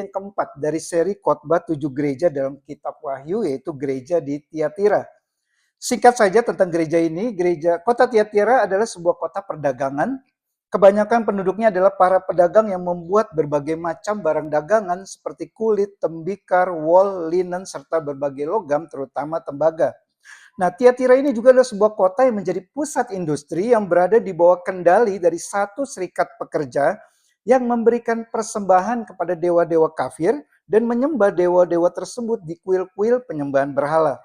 yang keempat dari seri khotbah 7 gereja dalam kitab Wahyu, yaitu gereja di Tiatira. Singkat saja tentang gereja ini, kota Tiatira adalah sebuah kota perdagangan. Kebanyakan penduduknya adalah para pedagang yang membuat berbagai macam barang dagangan seperti kulit, tembikar, wol, linen, serta berbagai logam, terutama tembaga. Nah, Tiatira ini juga adalah sebuah kota yang menjadi pusat industri yang berada di bawah kendali dari satu serikat pekerja yang memberikan persembahan kepada dewa-dewa kafir dan menyembah dewa-dewa tersebut di kuil-kuil penyembahan berhala.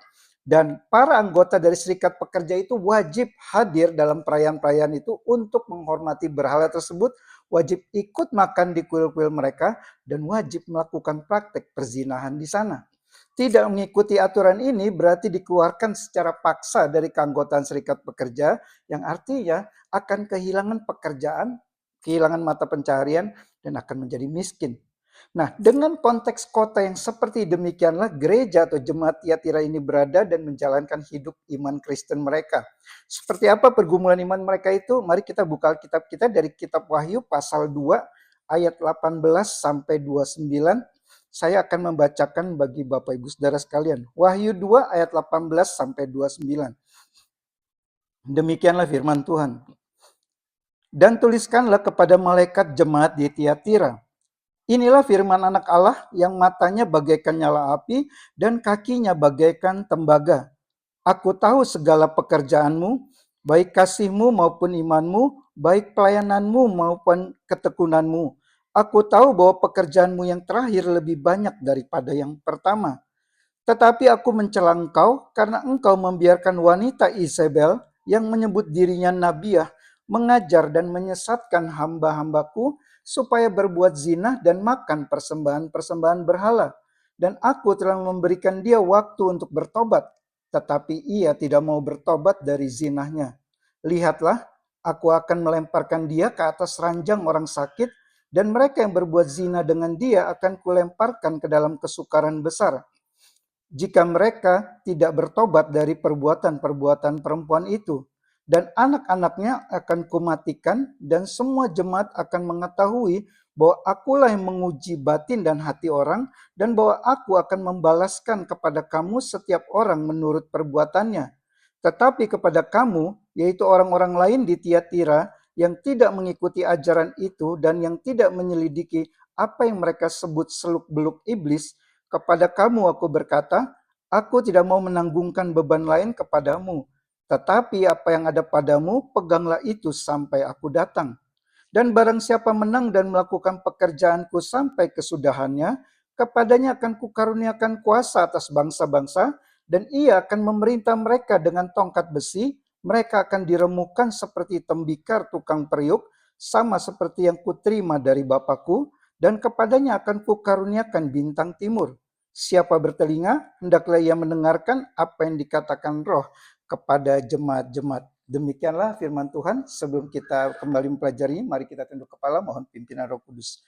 Dan para anggota dari serikat pekerja itu wajib hadir dalam perayaan-perayaan itu untuk menghormati berhala tersebut, wajib ikut makan di kuil-kuil mereka, dan wajib melakukan praktek perzinahan di sana. Tidak mengikuti aturan ini berarti dikeluarkan secara paksa dari keanggotaan serikat pekerja, yang artinya akan kehilangan pekerjaan, kehilangan mata pencaharian, dan akan menjadi miskin. Nah, dengan konteks kota yang seperti demikianlah gereja atau jemaat Tiatira ini berada dan menjalankan hidup iman Kristen mereka. Seperti apa pergumulan iman mereka itu? Mari kita buka kitab kita dari kitab Wahyu pasal 2 ayat 18 sampai 29. Saya akan membacakan bagi Bapak Ibu Saudara sekalian. Wahyu 2 ayat 18 sampai 29. Demikianlah firman Tuhan. Dan tuliskanlah kepada malaikat jemaat di Tiatira. Inilah firman anak Allah yang matanya bagaikan nyala api dan kakinya bagaikan tembaga. Aku tahu segala pekerjaanmu, baik kasihmu maupun imanmu, baik pelayananmu maupun ketekunanmu. Aku tahu bahwa pekerjaanmu yang terakhir lebih banyak daripada yang pertama. Tetapi aku mencela engkau karena engkau membiarkan wanita Isabel yang menyebut dirinya nabiah mengajar dan menyesatkan hamba-hambaku supaya berbuat zina dan makan persembahan-persembahan berhala. Dan aku telah memberikan dia waktu untuk bertobat, tetapi ia tidak mau bertobat dari zinahnya. Lihatlah, aku akan melemparkan dia ke atas ranjang orang sakit, dan mereka yang berbuat zina dengan dia akan kulemparkan ke dalam kesukaran besar. Jika mereka tidak bertobat dari perbuatan-perbuatan perempuan itu, dan anak-anaknya akan kumatikan, dan semua jemaat akan mengetahui bahwa akulah yang menguji batin dan hati orang, dan bahwa aku akan membalaskan kepada kamu setiap orang menurut perbuatannya. Tetapi kepada kamu, yaitu orang-orang lain di Tiatira, yang tidak mengikuti ajaran itu dan yang tidak menyelidiki apa yang mereka sebut seluk-beluk iblis, kepada kamu aku berkata, aku tidak mau menanggungkan beban lain kepadamu, tetapi apa yang ada padamu, peganglah itu sampai aku datang. Dan barang siapa menang dan melakukan pekerjaanku sampai kesudahannya, kepadanya akan kukaruniakan kuasa atas bangsa-bangsa, dan ia akan memerintah mereka dengan tongkat besi. Mereka akan diremukkan seperti tembikar tukang periuk, sama seperti yang kuterima dari Bapakku, dan kepadanya akan kukaruniakan bintang timur. Siapa bertelinga, hendaklah ia mendengarkan apa yang dikatakan Roh kepada jemaat-jemaat. Demikianlah firman Tuhan. Sebelum kita kembali mempelajari, mari kita tunduk kepala, mohon pimpinan Roh Kudus.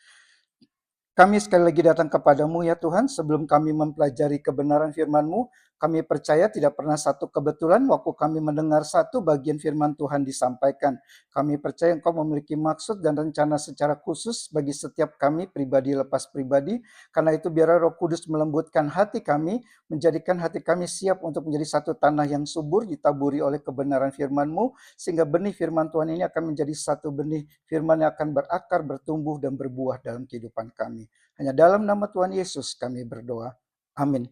Kami sekali lagi datang kepadamu ya Tuhan, sebelum kami mempelajari kebenaran firman-Mu, kami percaya tidak pernah satu kebetulan waktu kami mendengar satu bagian firman Tuhan disampaikan. Kami percaya Engkau memiliki maksud dan rencana secara khusus bagi setiap kami pribadi lepas pribadi. Karena itu biar Roh Kudus melembutkan hati kami, menjadikan hati kami siap untuk menjadi satu tanah yang subur ditaburi oleh kebenaran firman-Mu, sehingga benih firman Tuhan ini akan menjadi satu benih firman yang akan berakar, bertumbuh, dan berbuah dalam kehidupan kami. Hanya dalam nama Tuhan Yesus kami berdoa. Amin.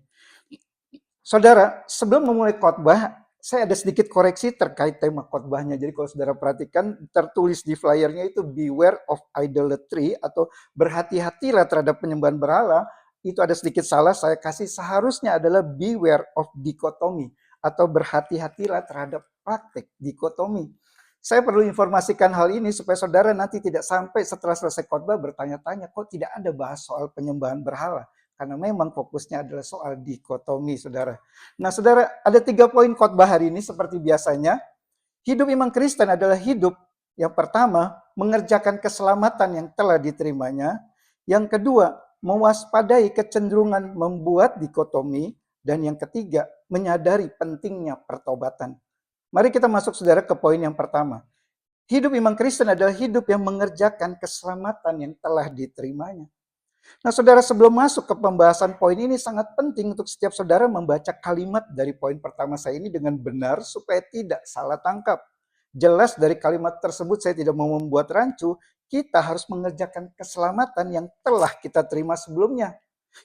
Saudara, sebelum memulai khotbah, saya ada sedikit koreksi terkait tema khotbahnya. Jadi kalau saudara perhatikan, tertulis di flyernya itu beware of idolatry atau berhati-hatilah terhadap penyembahan berhala. Itu ada sedikit salah, saya kasih seharusnya adalah beware of dichotomy atau berhati-hatilah terhadap praktik dikotomi. Saya perlu informasikan hal ini supaya saudara nanti tidak sampai setelah selesai khotbah bertanya-tanya, kok tidak ada bahas soal penyembahan berhala? Karena memang fokusnya adalah soal dikotomi, saudara. Nah, saudara, ada 3 poin khotbah hari ini seperti biasanya. Hidup iman Kristen adalah hidup yang pertama, mengerjakan keselamatan yang telah diterimanya. Yang kedua, mewaspadai kecenderungan membuat dikotomi. Dan yang ketiga, menyadari pentingnya pertobatan. Mari kita masuk, saudara, ke poin yang pertama. Hidup iman Kristen adalah hidup yang mengerjakan keselamatan yang telah diterimanya. Nah, saudara, sebelum masuk ke pembahasan poin ini, sangat penting untuk setiap saudara membaca kalimat dari poin pertama saya ini dengan benar supaya tidak salah tangkap. Jelas dari kalimat tersebut saya tidak mau membuat rancu, kita harus mengerjakan keselamatan yang telah kita terima sebelumnya.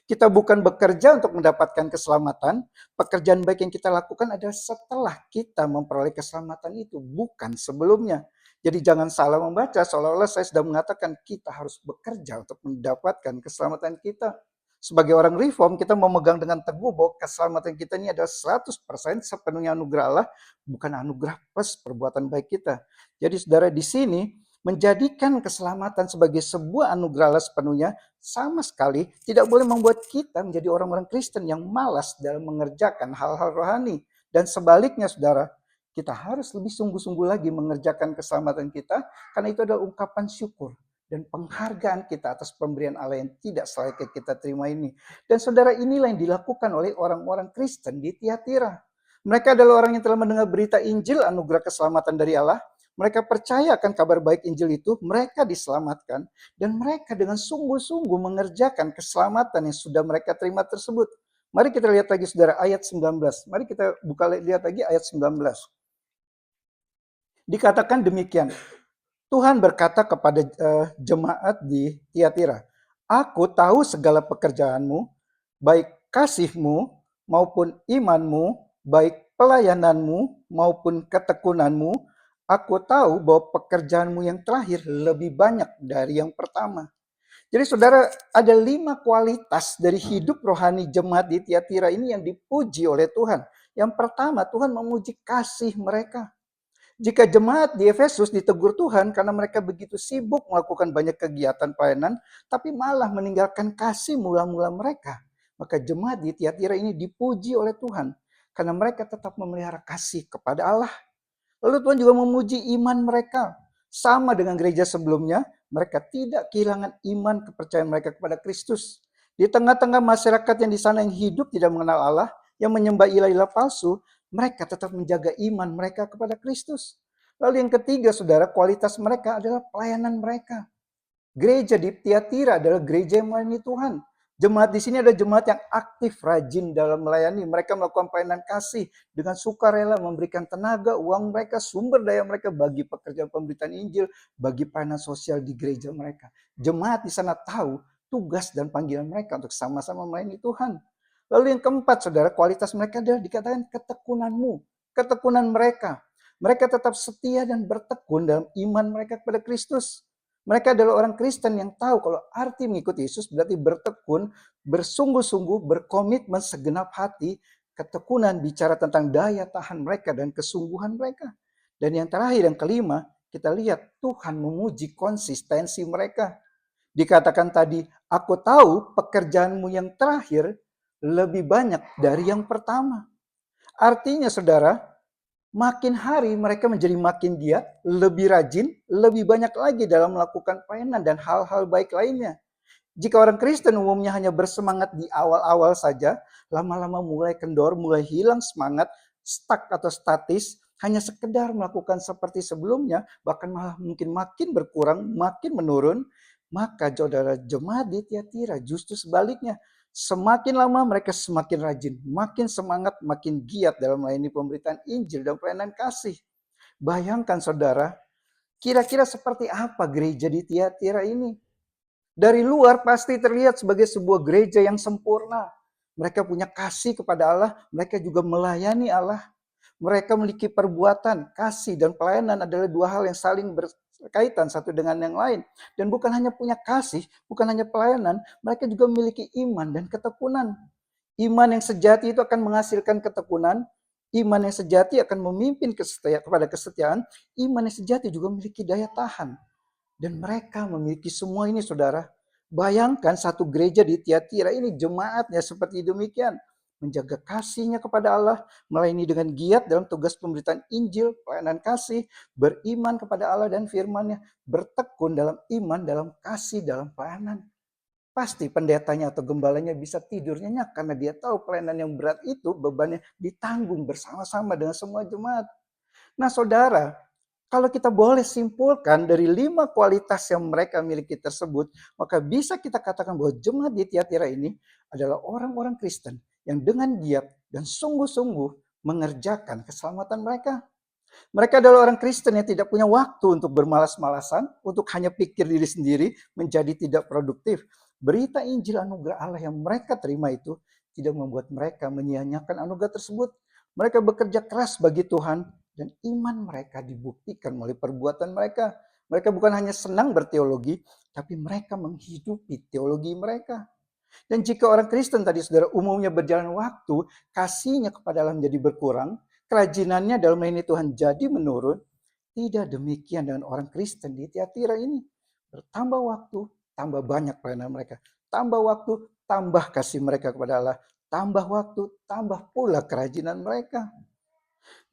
Kita bukan bekerja untuk mendapatkan keselamatan, pekerjaan baik yang kita lakukan adalah setelah kita memperoleh keselamatan itu, bukan sebelumnya. Jadi jangan salah membaca, seolah-olah saya sedang mengatakan kita harus bekerja untuk mendapatkan keselamatan kita. Sebagai orang reform, kita memegang dengan teguh bahwa keselamatan kita ini adalah 100% sepenuhnya anugerah Allah, bukan anugerah plus perbuatan baik kita. Jadi saudara, di sini menjadikan keselamatan sebagai sebuah anugerah Allah sepenuhnya sama sekali tidak boleh membuat kita menjadi orang-orang Kristen yang malas dalam mengerjakan hal-hal rohani. Dan sebaliknya saudara, kita harus lebih sungguh-sungguh lagi mengerjakan keselamatan kita, karena itu adalah ungkapan syukur dan penghargaan kita atas pemberian Allah yang tidak selayaknya kita terima ini. Dan saudara, inilah yang dilakukan oleh orang-orang Kristen di Tiatira. Mereka adalah orang yang telah mendengar berita Injil anugerah keselamatan dari Allah. Mereka percaya akan kabar baik Injil itu, mereka diselamatkan, dan mereka dengan sungguh-sungguh mengerjakan keselamatan yang sudah mereka terima tersebut. Mari kita lihat lagi saudara ayat 19. Mari kita lihat lagi ayat 19. Dikatakan demikian. Tuhan berkata kepada jemaat di Tiatira, "Aku tahu segala pekerjaanmu, baik kasihmu maupun imanmu, baik pelayananmu maupun ketekunanmu. Aku tahu bahwa pekerjaanmu yang terakhir lebih banyak dari yang pertama." Jadi saudara, ada 5 kualitas dari hidup rohani jemaat di Tiatira ini yang dipuji oleh Tuhan. Yang pertama, Tuhan memuji kasih mereka. Jika jemaat di Efesus ditegur Tuhan karena mereka begitu sibuk melakukan banyak kegiatan pelayanan, tapi malah meninggalkan kasih mula-mula mereka, maka jemaat di Tiatira ini dipuji oleh Tuhan karena mereka tetap memelihara kasih kepada Allah. Lalu Tuhan juga memuji iman mereka. Sama dengan gereja sebelumnya, mereka tidak kehilangan iman kepercayaan mereka kepada Kristus. Di tengah-tengah masyarakat yang di sana yang hidup tidak mengenal Allah, yang menyembah ilah-ilah palsu, mereka tetap menjaga iman mereka kepada Kristus. Lalu yang ketiga, saudara, kualitas mereka adalah pelayanan mereka. Gereja di Tiatira adalah gereja yang melayani Tuhan. Jemaat di sini ada jemaat yang aktif, rajin dalam melayani. Mereka melakukan pelayanan kasih dengan sukarela, memberikan tenaga, uang mereka, sumber daya mereka bagi pekerjaan pemberitaan Injil, bagi pelayanan sosial di gereja mereka. Jemaat di sana tahu tugas dan panggilan mereka untuk sama-sama melayani Tuhan. Lalu yang keempat, saudara, kualitas mereka adalah dikatakan ketekunanmu, ketekunan mereka. Mereka tetap setia dan bertekun dalam iman mereka kepada Kristus. Mereka adalah orang Kristen yang tahu kalau arti mengikuti Yesus berarti bertekun, bersungguh-sungguh, berkomitmen segenap hati. Ketekunan bicara tentang daya tahan mereka dan kesungguhan mereka. Dan yang terakhir, yang kelima, kita lihat Tuhan memuji konsistensi mereka. Dikatakan tadi, aku tahu pekerjaanmu yang terakhir lebih banyak dari yang pertama. Artinya saudara, makin hari mereka menjadi makin giat, lebih rajin, lebih banyak lagi dalam melakukan pelayanan dan hal-hal baik lainnya. Jika orang Kristen umumnya hanya bersemangat di awal-awal saja, lama-lama mulai kendor, mulai hilang semangat, stuck atau statis, hanya sekedar melakukan seperti sebelumnya, bahkan malah mungkin makin berkurang, makin menurun, maka saudara jemaat di Tiatira justru sebaliknya. Semakin lama mereka semakin rajin, makin semangat, makin giat dalam melayani pemberitaan Injil dan pelayanan kasih. Bayangkan saudara, kira-kira seperti apa gereja di Tiatira ini? Dari luar pasti terlihat sebagai sebuah gereja yang sempurna. Mereka punya kasih kepada Allah, mereka juga melayani Allah. Mereka memiliki perbuatan, kasih, dan pelayanan adalah dua hal yang saling berkaitan satu dengan yang lain. Dan bukan hanya punya kasih, bukan hanya pelayanan, mereka juga memiliki iman dan ketekunan. Iman yang sejati itu akan menghasilkan ketekunan, iman yang sejati akan memimpin kepada kesetiaan, iman yang sejati juga memiliki daya tahan. Dan mereka memiliki semua ini, saudara. Bayangkan satu gereja di Tiatira ini jemaatnya seperti demikian. Menjaga kasihnya kepada Allah, melayani dengan giat dalam tugas pemberitaan Injil, pelayanan kasih, beriman kepada Allah dan firman-Nya, bertekun dalam iman, dalam kasih, dalam pelayanan. Pasti pendetanya atau gembalanya bisa tidur nyenyak karena dia tahu pelayanan yang berat itu bebannya ditanggung bersama-sama dengan semua jemaat. Nah saudara, Kalau kita boleh simpulkan dari 5 kualitas yang mereka miliki tersebut, maka bisa kita katakan bahwa jemaat di Tiatira ini adalah orang-orang Kristen yang dengan giat dan sungguh-sungguh mengerjakan keselamatan mereka. Mereka adalah orang Kristen yang tidak punya waktu untuk bermalas-malasan, untuk hanya pikir diri sendiri, menjadi tidak produktif. Berita Injil anugerah Allah yang mereka terima itu tidak membuat mereka menyia-nyiakan anugerah tersebut. Mereka bekerja keras bagi Tuhan dan iman mereka dibuktikan melalui perbuatan mereka. Mereka bukan hanya senang berteologi, tapi mereka menghidupi teologi mereka. Dan jika orang Kristen tadi saudara umumnya berjalan waktu, kasihnya kepada Allah menjadi berkurang, kerajinannya dalam melayani Tuhan jadi menurun, tidak demikian dengan orang Kristen di Tiatira ini. Bertambah waktu, tambah banyak pelayanan mereka. Tambah waktu, tambah kasih mereka kepada Allah. Tambah waktu, tambah pula kerajinan mereka.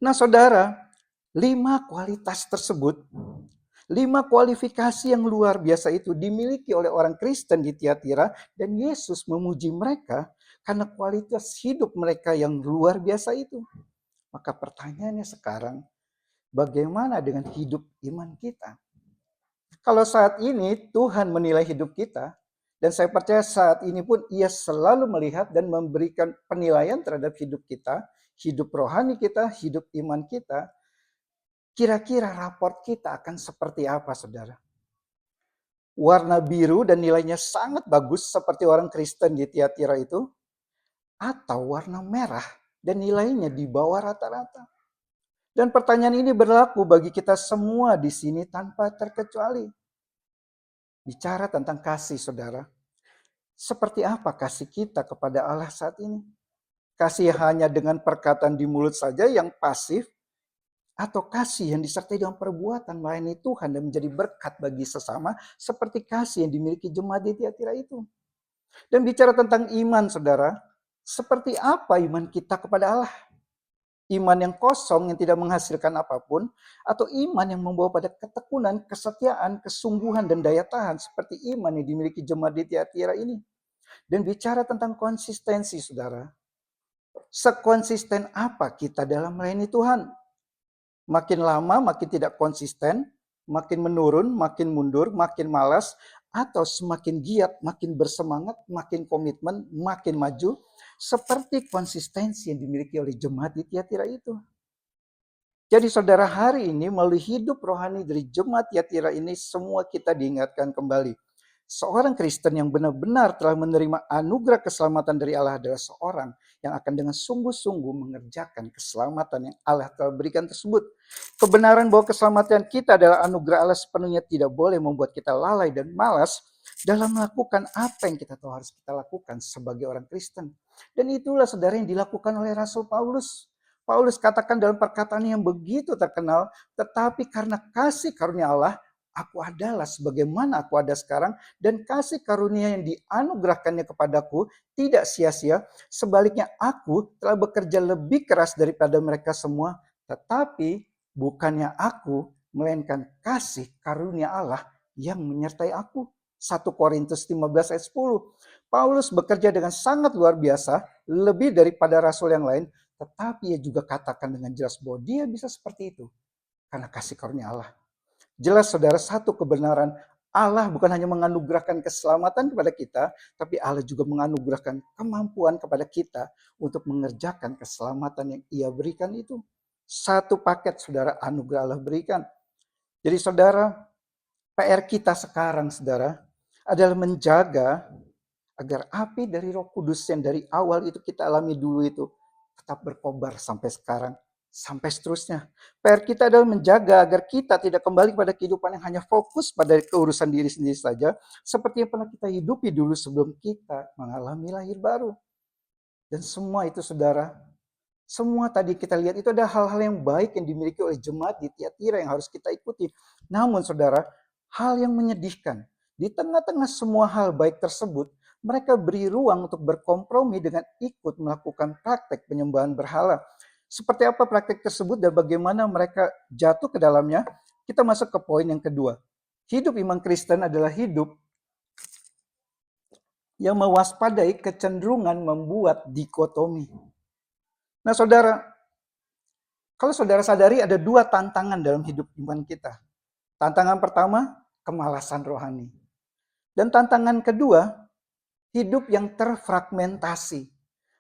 Nah saudara, 5 kualitas tersebut, 5 kualifikasi yang luar biasa itu dimiliki oleh orang Kristen di Tiatira, dan Yesus memuji mereka karena kualitas hidup mereka yang luar biasa itu. Maka pertanyaannya sekarang, bagaimana dengan hidup iman kita? Kalau saat ini Tuhan menilai hidup kita, dan saya percaya saat ini pun Ia selalu melihat dan memberikan penilaian terhadap hidup kita, hidup rohani kita, hidup iman kita, kira-kira raport kita akan seperti apa, saudara? Warna biru dan nilainya sangat bagus seperti orang Kristen di Tiatira itu, atau warna merah dan nilainya di bawah rata-rata? Dan pertanyaan ini berlaku bagi kita semua di sini tanpa terkecuali. Bicara tentang kasih, saudara. Seperti apa kasih kita kepada Allah saat ini? Kasih hanya dengan perkataan di mulut saja yang pasif, atau kasih yang disertai dengan perbuatan melayani Tuhan dan menjadi berkat bagi sesama, seperti kasih yang dimiliki jemaat di Tiatira itu. Dan bicara tentang iman, saudara, seperti apa iman kita kepada Allah? Iman yang kosong yang tidak menghasilkan apapun, atau iman yang membawa pada ketekunan, kesetiaan, kesungguhan, dan daya tahan seperti iman yang dimiliki jemaat di Tiatira ini. Dan bicara tentang konsistensi, saudara, sekonsisten apa kita dalam melayani Tuhan? Makin lama makin tidak konsisten, makin menurun, makin mundur, makin malas, atau semakin giat, makin bersemangat, makin komitmen, makin maju, seperti konsistensi yang dimiliki oleh jemaat di Tiatira itu. Jadi saudara, hari ini melalui hidup rohani dari jemaat Tiatira ini, semua kita diingatkan kembali. Seorang Kristen yang benar-benar telah menerima anugerah keselamatan dari Allah adalah seorang yang akan dengan sungguh-sungguh mengerjakan keselamatan yang Allah telah berikan tersebut. Kebenaran bahwa keselamatan kita adalah anugerah Allah sepenuhnya tidak boleh membuat kita lalai dan malas dalam melakukan apa yang kita tahu harus kita lakukan sebagai orang Kristen. Dan itulah saudara yang dilakukan oleh Rasul Paulus. Paulus katakan dalam perkataan yang begitu terkenal, tetapi karena kasih karunia Allah, aku adalah sebagaimana aku ada sekarang, dan kasih karunia yang dianugerahkannya kepadaku tidak sia-sia. Sebaliknya aku telah bekerja lebih keras daripada mereka semua, tetapi bukannya aku, melainkan kasih karunia Allah yang menyertai aku. 1 Korintus 15 ayat 10. Paulus bekerja dengan sangat luar biasa, lebih daripada rasul yang lain, tetapi ia juga katakan dengan jelas bahwa dia bisa seperti itu karena kasih karunia Allah. Jelas saudara, satu kebenaran, Allah bukan hanya menganugerahkan keselamatan kepada kita, tapi Allah juga menganugerahkan kemampuan kepada kita untuk mengerjakan keselamatan yang Ia berikan itu. Satu paket saudara, anugerah Allah berikan. Jadi saudara, PR kita sekarang saudara adalah menjaga agar api dari Roh Kudus yang dari awal itu kita alami dulu itu tetap berkobar sampai sekarang, sampai seterusnya. PR kita adalah menjaga agar kita tidak kembali pada kehidupan yang hanya fokus pada keurusan diri sendiri saja, seperti yang pernah kita hidupi dulu sebelum kita mengalami lahir baru. Dan semua itu saudara, semua tadi kita lihat itu ada hal-hal yang baik yang dimiliki oleh jemaat di Tiatira yang harus kita ikuti. Namun saudara, hal yang menyedihkan, di tengah-tengah semua hal baik tersebut, mereka beri ruang untuk berkompromi dengan ikut melakukan praktek penyembahan berhala. Seperti apa praktek tersebut dan bagaimana mereka jatuh ke dalamnya, kita masuk ke poin yang kedua. Hidup iman Kristen adalah hidup yang mewaspadai kecenderungan membuat dikotomi. Nah saudara, Kalau saudara sadari ada dua tantangan dalam hidup iman kita. Tantangan pertama, kemalasan rohani. Dan tantangan kedua, hidup yang terfragmentasi.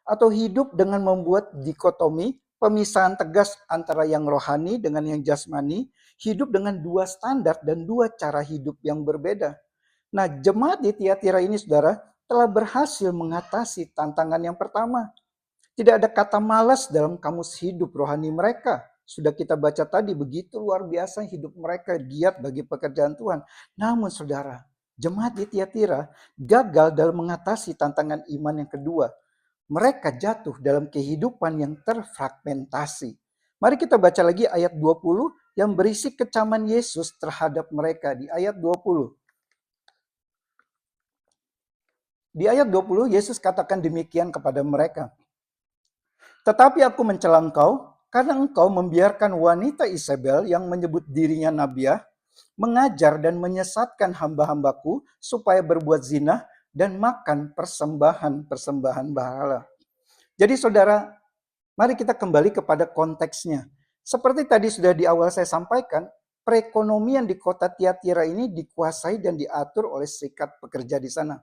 Atau hidup dengan membuat dikotomi, pemisahan tegas antara yang rohani dengan yang jasmani, hidup dengan dua standar dan dua cara hidup yang berbeda. Nah, jemaat di Tiatira ini, saudara, telah berhasil mengatasi tantangan yang pertama. Tidak ada kata malas dalam kamus hidup rohani mereka. Sudah kita baca tadi, begitu luar biasa hidup mereka, giat bagi pekerjaan Tuhan. Namun saudara, jemaat di Tiatira gagal dalam mengatasi tantangan iman yang kedua. Mereka jatuh dalam kehidupan yang terfragmentasi. Mari kita baca lagi ayat 20 yang berisi kecaman Yesus terhadap mereka di ayat 20. Di ayat 20 Yesus katakan demikian kepada mereka. Tetapi aku mencela engkau karena engkau membiarkan wanita Isabel yang menyebut dirinya nabiah mengajar dan menyesatkan hamba-hambaku supaya berbuat zina dan makan persembahan-persembahan berhala. Jadi saudara, mari kita kembali kepada konteksnya. Seperti tadi sudah di awal saya sampaikan, perekonomian di kota Tiatira ini dikuasai dan diatur oleh serikat pekerja di sana.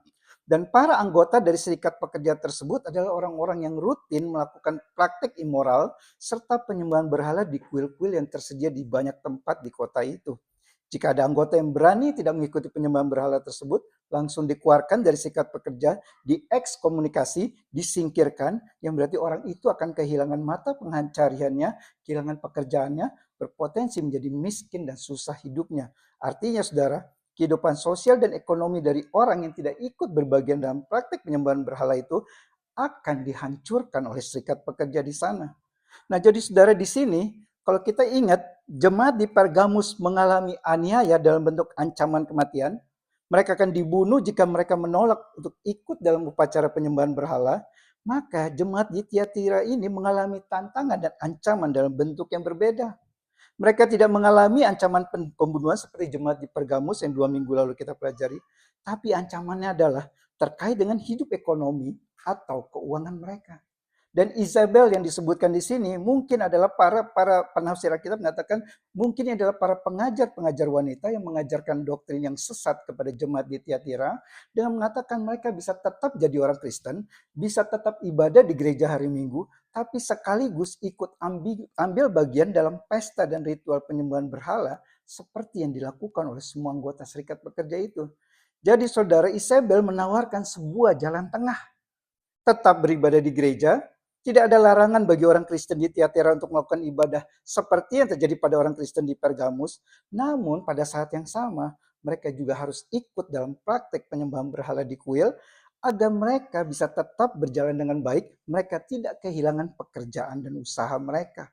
Dan para anggota dari serikat pekerja tersebut adalah orang-orang yang rutin melakukan praktik immoral serta penyembahan berhala di kuil-kuil yang tersedia di banyak tempat di kota itu. Jika ada anggota yang berani tidak mengikuti penyembahan berhala tersebut, langsung dikeluarkan dari serikat pekerja, diekskomunikasi, disingkirkan, yang berarti orang itu akan kehilangan mata pencahariannya, kehilangan pekerjaannya, berpotensi menjadi miskin dan susah hidupnya. Artinya saudara, kehidupan sosial dan ekonomi dari orang yang tidak ikut berbagian dalam praktik penyembahan berhala itu akan dihancurkan oleh serikat pekerja di sana. Nah, jadi saudara di sini, kalau kita ingat, jemaat di Pergamus mengalami aniaya dalam bentuk ancaman kematian. Mereka akan dibunuh jika mereka menolak untuk ikut dalam upacara penyembahan berhala. Maka jemaat di Tiatira ini mengalami tantangan dan ancaman dalam bentuk yang berbeda. Mereka tidak mengalami ancaman pembunuhan seperti jemaat di Pergamus yang 2 minggu lalu kita pelajari. Tapi ancamannya adalah terkait dengan hidup ekonomi atau keuangan mereka. Dan Isabel yang disebutkan di sini mungkin adalah para penafsir Alkitab mengatakan mungkin adalah para pengajar-pengajar wanita yang mengajarkan doktrin yang sesat kepada jemaat di Tiatira dengan mengatakan mereka bisa tetap jadi orang Kristen, bisa tetap ibadah di gereja hari Minggu, tapi sekaligus ikut ambil bagian dalam pesta dan ritual penyembahan berhala seperti yang dilakukan oleh semua anggota serikat pekerja itu. Jadi saudara, Isabel menawarkan sebuah jalan tengah. Tetap beribadah di gereja, tidak ada larangan bagi orang Kristen di Tiatira untuk melakukan ibadah seperti yang terjadi pada orang Kristen di Pergamus. Namun pada saat yang sama, mereka juga harus ikut dalam praktek penyembahan berhala di kuil agar mereka bisa tetap berjalan dengan baik, mereka tidak kehilangan pekerjaan dan usaha mereka.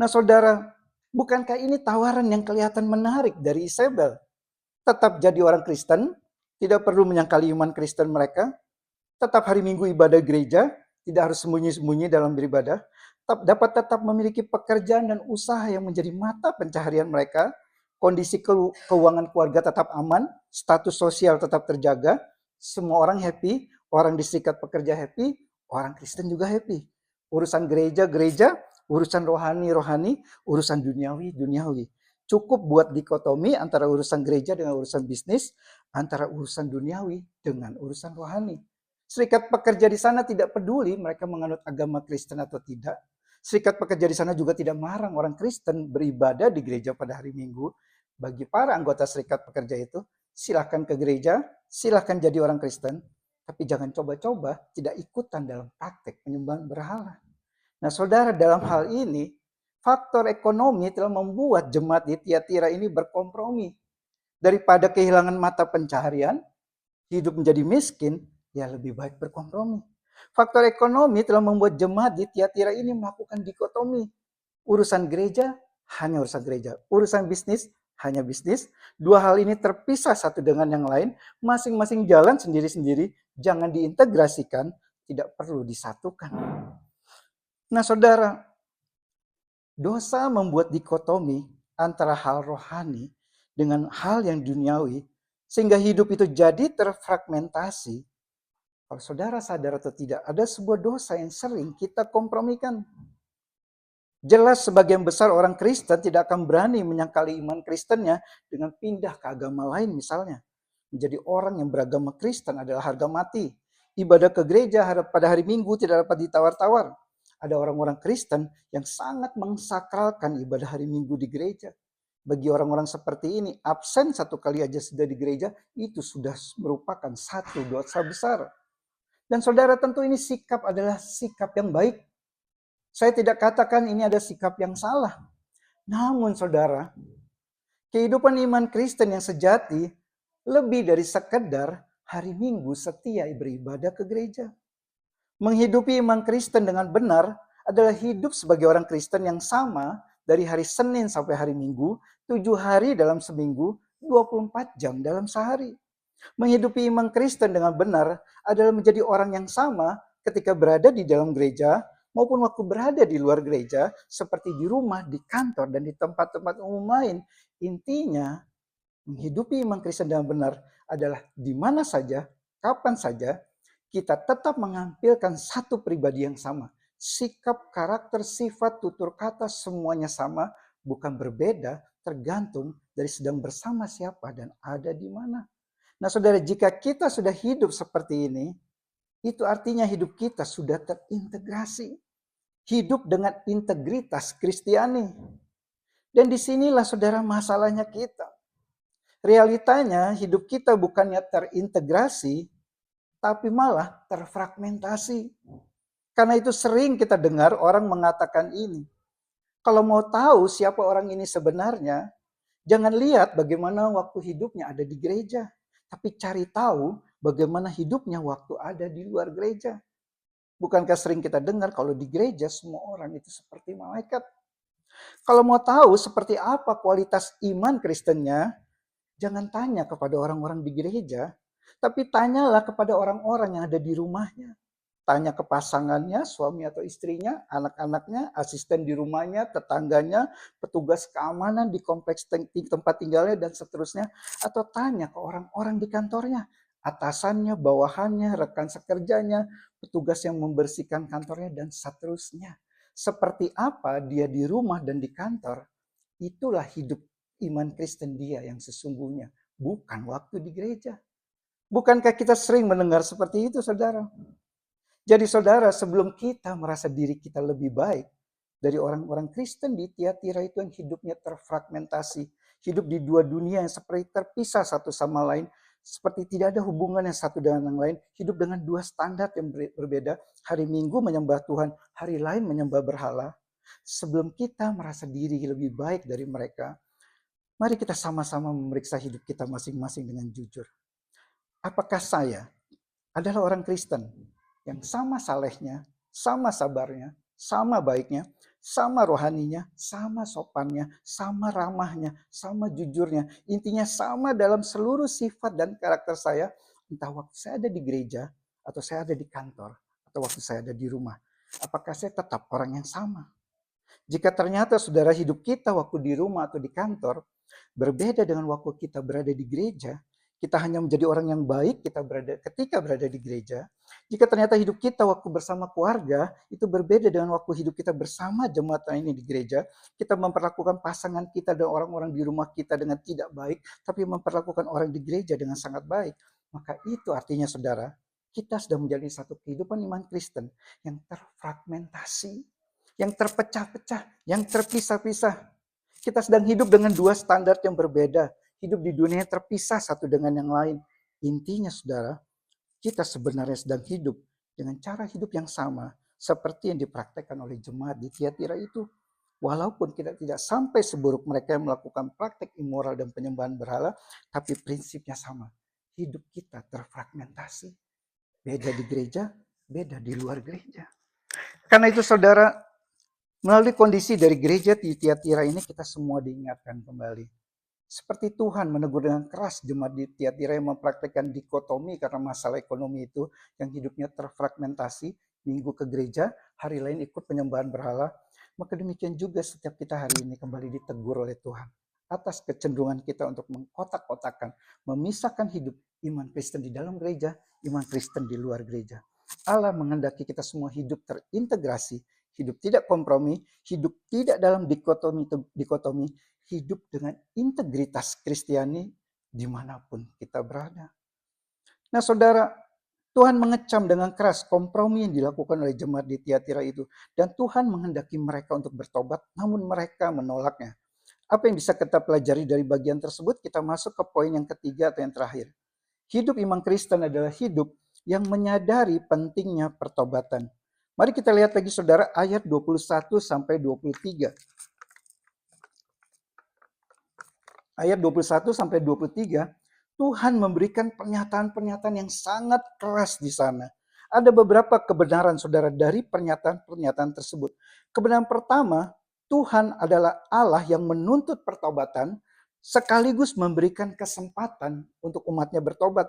Nah saudara, bukankah ini tawaran yang kelihatan menarik dari Isabel? Tetap jadi orang Kristen, tidak perlu menyangkali iman Kristen mereka, tetap hari Minggu ibadah gereja, tidak harus sembunyi-sembunyi dalam beribadah, dapat tetap memiliki pekerjaan dan usaha yang menjadi mata pencaharian mereka, kondisi keuangan keluarga tetap aman, status sosial tetap terjaga, semua orang happy, orang di serikat pekerja happy, orang Kristen juga happy. Urusan gereja, urusan rohani, urusan duniawi. Cukup buat dikotomi antara urusan gereja dengan urusan bisnis, antara urusan duniawi dengan urusan rohani. Serikat pekerja di sana tidak peduli mereka menganut agama Kristen atau tidak. Serikat pekerja di sana juga tidak melarang orang Kristen beribadah di gereja pada hari Minggu. Bagi para anggota serikat pekerja itu, silahkan ke gereja, silahkan jadi orang Kristen, tapi jangan coba-coba tidak ikutan dalam praktek penyembahan berhala. Nah saudara, dalam hal ini, faktor ekonomi telah membuat jemaat di Tiatira ini berkompromi. Daripada kehilangan mata pencaharian, hidup menjadi miskin, ya lebih baik berkompromi. Faktor ekonomi telah membuat jemaat di Tiatira ini melakukan dikotomi. Urusan gereja, hanya urusan gereja. Urusan bisnis, hanya bisnis. Dua hal ini terpisah satu dengan yang lain. Masing-masing jalan sendiri-sendiri. Jangan diintegrasikan, tidak perlu disatukan. Nah saudara, dosa membuat dikotomi antara hal rohani dengan hal yang duniawi, sehingga hidup itu jadi terfragmentasi. Kalau saudara sadar atau tidak, ada sebuah dosa yang sering kita kompromikan. Jelas sebagian besar orang Kristen tidak akan berani menyangkali iman Kristennya dengan pindah ke agama lain misalnya. Menjadi orang yang beragama Kristen adalah harga mati. Ibadah ke gereja pada hari Minggu tidak dapat ditawar-tawar. Ada orang-orang Kristen yang sangat mengsakralkan ibadah hari Minggu di gereja. Bagi orang-orang seperti ini, absen satu kali aja sudah di gereja, itu sudah merupakan satu dosa besar. Dan saudara, tentu ini sikap adalah sikap yang baik. Saya tidak katakan ini ada sikap yang salah. Namun saudara, kehidupan iman Kristen yang sejati lebih dari sekedar hari Minggu setia beribadah ke gereja. Menghidupi iman Kristen dengan benar adalah hidup sebagai orang Kristen yang sama dari hari Senin sampai hari Minggu, 7 hari dalam seminggu, 24 jam dalam sehari. Menghidupi iman Kristen dengan benar adalah menjadi orang yang sama ketika berada di dalam gereja maupun waktu berada di luar gereja, seperti di rumah, di kantor, dan di tempat-tempat umum lain. Intinya, menghidupi iman Kristen dengan benar adalah di mana saja, kapan saja, kita tetap menampilkan satu pribadi yang sama. Sikap, karakter, sifat, tutur kata semuanya sama, bukan berbeda, tergantung dari sedang bersama siapa dan ada di mana. Nah saudara, jika kita sudah hidup seperti ini, itu artinya hidup kita sudah terintegrasi. Hidup dengan integritas Kristiani. Dan disinilah saudara masalahnya kita. Realitanya hidup kita bukannya terintegrasi, tapi malah terfragmentasi. Karena itu sering kita dengar orang mengatakan ini. Kalau mau tahu siapa orang ini sebenarnya, jangan lihat bagaimana waktu hidupnya ada di gereja. Tapi cari tahu bagaimana hidupnya waktu ada di luar gereja. Bukankah sering kita dengar kalau di gereja semua orang itu seperti malaikat. Kalau mau tahu seperti apa kualitas iman Kristennya, jangan tanya kepada orang-orang di gereja, tapi tanyalah kepada orang-orang yang ada di rumahnya. Tanya ke pasangannya, suami atau istrinya, anak-anaknya, asisten di rumahnya, tetangganya, petugas keamanan di kompleks tempat tinggalnya, dan seterusnya. Atau tanya ke orang-orang di kantornya, atasannya, bawahannya, rekan sekerjanya, petugas yang membersihkan kantornya, dan seterusnya. Seperti apa dia di rumah dan di kantor, itulah hidup iman Kristen dia yang sesungguhnya. Bukan waktu di gereja. Bukankah kita sering mendengar seperti itu, saudara? Jadi saudara, sebelum kita merasa diri kita lebih baik dari orang-orang Kristen di Tiatira itu yang hidupnya terfragmentasi, hidup di dua dunia yang seperti terpisah satu sama lain, seperti tidak ada hubungan yang satu dengan yang lain, hidup dengan dua standar yang berbeda, hari Minggu menyembah Tuhan, hari lain menyembah berhala. Sebelum kita merasa diri lebih baik dari mereka, mari kita sama-sama memeriksa hidup kita masing-masing dengan jujur. Apakah saya adalah orang Kristen yang sama salehnya, sama sabarnya, sama baiknya, sama rohaninya, sama sopannya, sama ramahnya, sama jujurnya. Intinya sama dalam seluruh sifat dan karakter saya, entah waktu saya ada di gereja, atau saya ada di kantor, atau waktu saya ada di rumah. Apakah saya tetap orang yang sama? Jika ternyata saudara hidup kita waktu di rumah atau di kantor, berbeda dengan waktu kita berada di gereja, kita hanya menjadi orang yang baik ketika berada di gereja. Jika ternyata hidup kita waktu bersama keluarga itu berbeda dengan waktu hidup kita bersama jemaat ini di gereja, kita memperlakukan pasangan kita dan orang-orang di rumah kita dengan tidak baik, tapi memperlakukan orang di gereja dengan sangat baik, maka itu artinya saudara, kita sudah menjalani satu kehidupan iman Kristen yang terfragmentasi, yang terpecah-pecah, yang terpisah-pisah. Kita sedang hidup dengan dua standar yang berbeda. Hidup di dunia yang terpisah satu dengan yang lain. Intinya saudara, kita sebenarnya sedang hidup dengan cara hidup yang sama seperti yang dipraktekkan oleh jemaat di Tiatira itu. Walaupun kita tidak sampai seburuk mereka yang melakukan praktek immoral dan penyembahan berhala, tapi prinsipnya sama. Hidup kita terfragmentasi. Beda di gereja, beda di luar gereja. Karena itu saudara, melalui kondisi dari gereja di Tiatira ini kita semua diingatkan kembali. Seperti Tuhan menegur dengan keras jemaat di Tiatira yang mempraktekkan dikotomi karena masalah ekonomi itu, yang hidupnya terfragmentasi, minggu ke gereja, hari lain ikut penyembahan berhala. Maka demikian juga setiap kita hari ini kembali ditegur oleh Tuhan atas kecenderungan kita untuk mengkotak-kotakan, memisahkan hidup iman Kristen di dalam gereja, iman Kristen di luar gereja. Allah menghendaki kita semua hidup terintegrasi, hidup tidak kompromi, hidup tidak dalam dikotomi, hidup dengan integritas Kristiani dimanapun kita berada. Nah saudara, Tuhan mengecam dengan keras kompromi yang dilakukan oleh jemaat di Tiatira itu. Dan Tuhan menghendaki mereka untuk bertobat, namun mereka menolaknya. Apa yang bisa kita pelajari dari bagian tersebut? Kita masuk ke poin yang ketiga atau yang terakhir. Hidup iman Kristen adalah hidup yang menyadari pentingnya pertobatan. Mari kita lihat lagi saudara ayat 21 sampai 23. Ayat 21 sampai 23, Tuhan memberikan pernyataan-pernyataan yang sangat keras di sana. Ada beberapa kebenaran saudara dari pernyataan-pernyataan tersebut. Kebenaran pertama, Tuhan adalah Allah yang menuntut pertobatan sekaligus memberikan kesempatan untuk umatnya bertobat.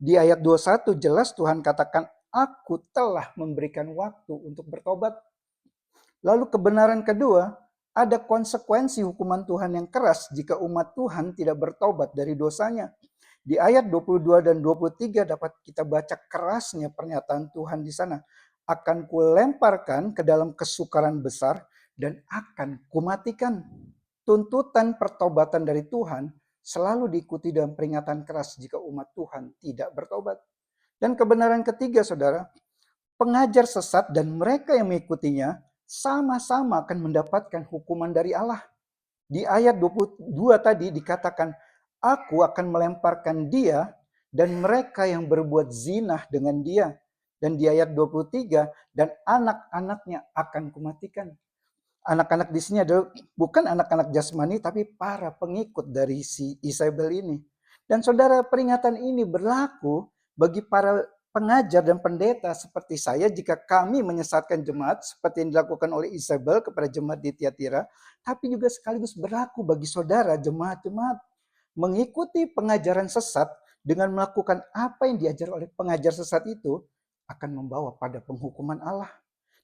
Di ayat 21 jelas Tuhan katakan, aku telah memberikan waktu untuk bertobat. Lalu kebenaran kedua, ada konsekuensi hukuman Tuhan yang keras jika umat Tuhan tidak bertobat dari dosanya. Di ayat 22 dan 23 dapat kita baca kerasnya pernyataan Tuhan di sana. Akan kulemparkan ke dalam kesukaran besar dan akan kumatikan. Tuntutan pertobatan dari Tuhan selalu diikuti dengan peringatan keras jika umat Tuhan tidak bertobat. Dan kebenaran ketiga saudara, pengajar sesat dan mereka yang mengikutinya sama-sama akan mendapatkan hukuman dari Allah. Di ayat 22 tadi dikatakan, aku akan melemparkan dia dan mereka yang berbuat zina dengan dia. Dan di ayat 23, dan anak-anaknya akan kumatikan. Anak-anak di sini adalah bukan anak-anak jasmani, tapi para pengikut dari si Isabel ini. Dan saudara, peringatan ini berlaku bagi para pengajar dan pendeta seperti saya jika kami menyesatkan jemaat seperti yang dilakukan oleh Isabel kepada jemaat di Tiatira, tapi juga sekaligus berlaku bagi saudara jemaat-jemaat. Mengikuti pengajaran sesat dengan melakukan apa yang diajar oleh pengajar sesat itu akan membawa pada penghukuman Allah.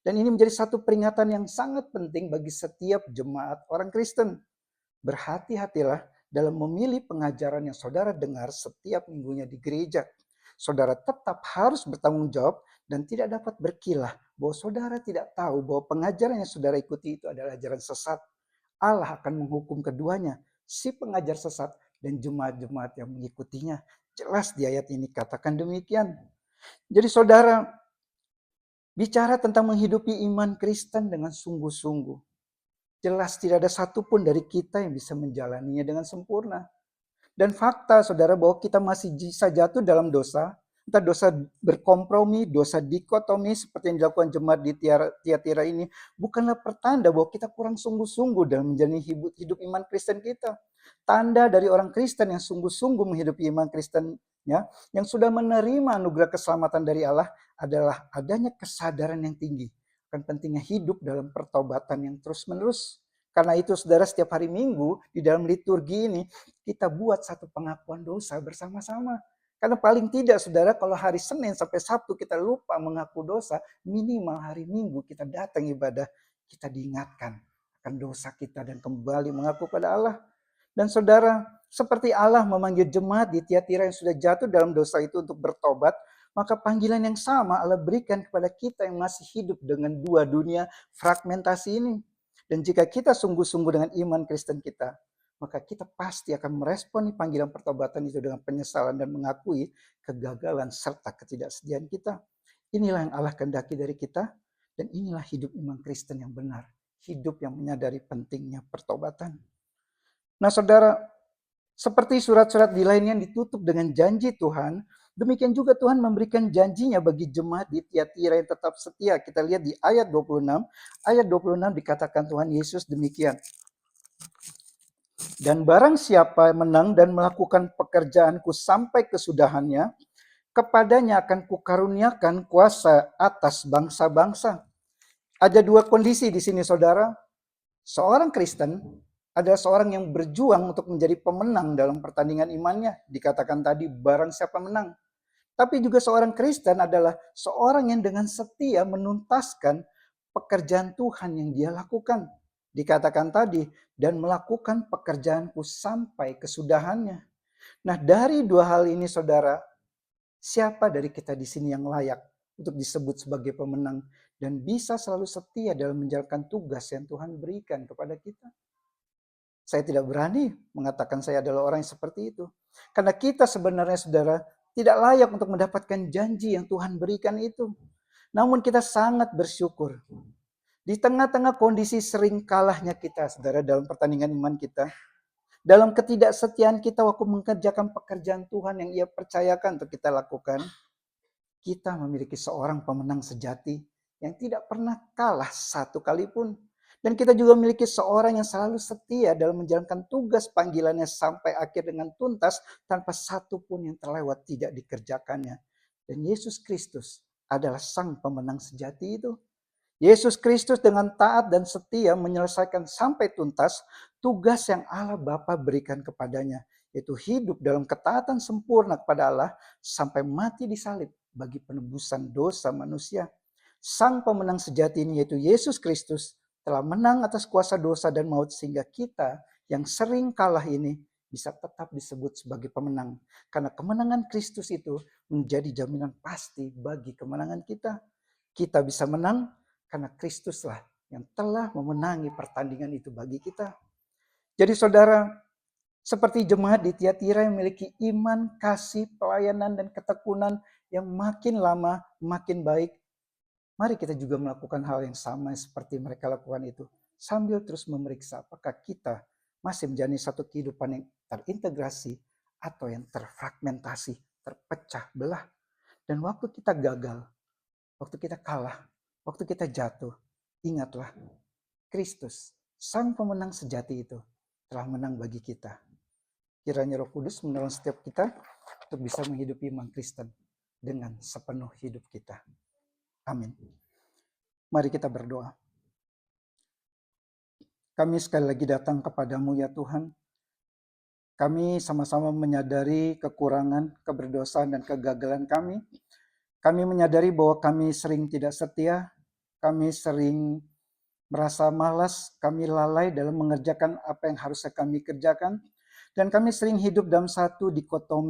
Dan ini menjadi satu peringatan yang sangat penting bagi setiap jemaat orang Kristen. Berhati-hatilah dalam memilih pengajaran yang saudara dengar setiap minggunya di gereja. Saudara tetap harus bertanggung jawab dan tidak dapat berkilah bahwa saudara tidak tahu bahwa pengajaran yang saudara ikuti itu adalah ajaran sesat. Allah akan menghukum keduanya, si pengajar sesat dan jemaat-jemaat yang mengikutinya. Jelas di ayat ini katakan demikian. Jadi saudara, bicara tentang menghidupi iman Kristen dengan sungguh-sungguh. Jelas tidak ada satupun dari kita yang bisa menjalaninya dengan sempurna. Dan fakta saudara bahwa kita masih bisa jatuh dalam dosa, entah dosa berkompromi, dosa dikotomi seperti yang dilakukan jemaat di Tiatira ini, bukanlah pertanda bahwa kita kurang sungguh-sungguh dalam menjalani hidup iman Kristen kita. Tanda dari orang Kristen yang sungguh-sungguh menghidupi iman Kristennya, yang sudah menerima anugerah keselamatan dari Allah, adalah adanya kesadaran yang tinggi akan pentingnya hidup dalam pertobatan yang terus-menerus. Karena itu saudara, setiap hari Minggu di dalam liturgi ini kita buat satu pengakuan dosa bersama-sama. Karena paling tidak saudara, kalau hari Senin sampai Sabtu kita lupa mengaku dosa, minimal hari Minggu kita datang ibadah, kita diingatkan akan dosa kita dan kembali mengaku pada Allah. Dan saudara, seperti Allah memanggil jemaat di Tiatira yang sudah jatuh dalam dosa itu untuk bertobat, maka panggilan yang sama Allah berikan kepada kita yang masih hidup dengan dua dunia fragmentasi ini. Dan jika kita sungguh-sungguh dengan iman Kristen kita, maka kita pasti akan meresponi panggilan pertobatan itu dengan penyesalan dan mengakui kegagalan serta ketidaksediaan kita. Inilah yang Allah kehendaki dari kita, dan inilah hidup iman Kristen yang benar. Hidup yang menyadari pentingnya pertobatan. Nah saudara, seperti surat-surat di lainnya yang ditutup dengan janji Tuhan, demikian juga Tuhan memberikan janjinya bagi jemaat di Tiatira yang tetap setia. Kita lihat di ayat 26. Ayat 26 dikatakan Tuhan Yesus demikian. Dan barang siapa menang dan melakukan pekerjaanku sampai kesudahannya, kepadanya akan kukaruniakan kuasa atas bangsa-bangsa. Ada dua kondisi di sini saudara. Seorang Kristen adalah seorang yang berjuang untuk menjadi pemenang dalam pertandingan imannya. Dikatakan tadi barang siapa menang. Tapi juga seorang Kristen adalah seorang yang dengan setia menuntaskan pekerjaan Tuhan yang dia lakukan. Dikatakan tadi, dan melakukan pekerjaanku sampai kesudahannya. Nah dari dua hal ini saudara, siapa dari kita di sini yang layak untuk disebut sebagai pemenang dan bisa selalu setia dalam menjalankan tugas yang Tuhan berikan kepada kita. Saya tidak berani mengatakan saya adalah orang yang seperti itu. Karena kita sebenarnya saudara tidak layak untuk mendapatkan janji yang Tuhan berikan itu. Namun kita sangat bersyukur. Di tengah-tengah kondisi sering kalahnya kita saudara dalam pertandingan iman kita. Dalam ketidaksetiaan kita waktu mengerjakan pekerjaan Tuhan yang ia percayakan untuk kita lakukan. Kita memiliki seorang pemenang sejati yang tidak pernah kalah satu kali pun. Dan kita juga memiliki seorang yang selalu setia dalam menjalankan tugas panggilannya sampai akhir dengan tuntas tanpa satu pun yang terlewat tidak dikerjakannya. Dan Yesus Kristus adalah sang pemenang sejati itu. Yesus Kristus dengan taat dan setia menyelesaikan sampai tuntas tugas yang Allah Bapa berikan kepadanya. Yaitu hidup dalam ketaatan sempurna kepada Allah sampai mati di salib bagi penebusan dosa manusia. Sang pemenang sejati ini yaitu Yesus Kristus telah menang atas kuasa dosa dan maut sehingga kita yang sering kalah ini bisa tetap disebut sebagai pemenang. Karena kemenangan Kristus itu menjadi jaminan pasti bagi kemenangan kita. Kita bisa menang karena Kristuslah yang telah memenangi pertandingan itu bagi kita. Jadi saudara, seperti jemaat di Tiatira yang memiliki iman, kasih, pelayanan, dan ketekunan yang makin lama makin baik, mari kita juga melakukan hal yang sama seperti mereka lakukan itu. Sambil terus memeriksa apakah kita masih menjalani satu kehidupan yang terintegrasi atau yang terfragmentasi, terpecah belah. Dan waktu kita gagal, waktu kita kalah, waktu kita jatuh, ingatlah Kristus, sang pemenang sejati itu, telah menang bagi kita. Kiranya Roh Kudus menolong setiap kita untuk bisa menghidupi iman Kristen dengan sepenuh hidup kita. Amin. Mari kita berdoa. Kami sekali lagi datang kepadamu ya Tuhan. Kami sama-sama menyadari kekurangan, keberdosaan, dan kegagalan kami. Kami menyadari bahwa kami sering tidak setia, kami sering merasa malas, kami lalai dalam mengerjakan apa yang harusnya kami kerjakan, dan kami sering hidup dalam satu dikotomi